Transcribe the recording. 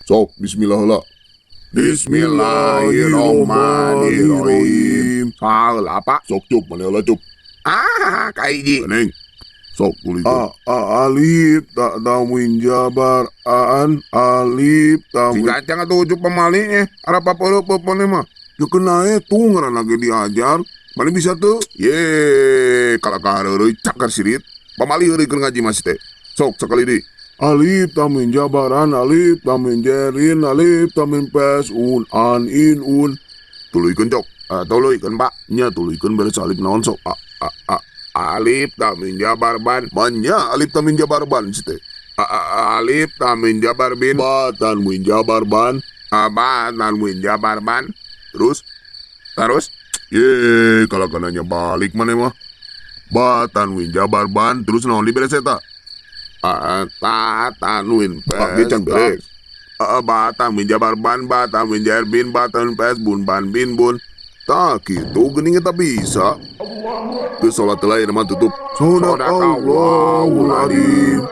Sok bismillah heula. Bismillahirrahmanirrahim. Salah Pak. Sok cup mana heula cup. Kaiji. Kening. Sok tulikeun. Alif tamwin jabar alif tamwin. Siga cang atuh cup pamalinya. Ara papeureum popone mah. Ya kena itu ngaran lagi diajar. Mana bisa tuh? Ye, kalau kahareureui cakar sirit. Pamali heureukeun ngaji mas teh. Sok sekali deui. Alif tamwin jabaran alif tamwin jerin alif tamwin pes an in un. Tuluykeun cok. Tuluykeun Pak. Nya tuluykeun beres alif naon sok. Alif tamin jabar ban. Manya alif tamin jabar ban teh. Alif tamin jabar bin. Batan win jabar ban. Batan win jabar ban. Terus. Ye, kalau kananya balik mana mah. Batan win jabar ban. Terus naon diberes eta? Tatan win pes. Pak becak beres. Batan win jabar ban. Batan win jabar bin. Batan pes bun ban bin bun. Tak gitu geningnya tak bisa. Terus sholat lain mah tutup. Sadaqallahul adzim.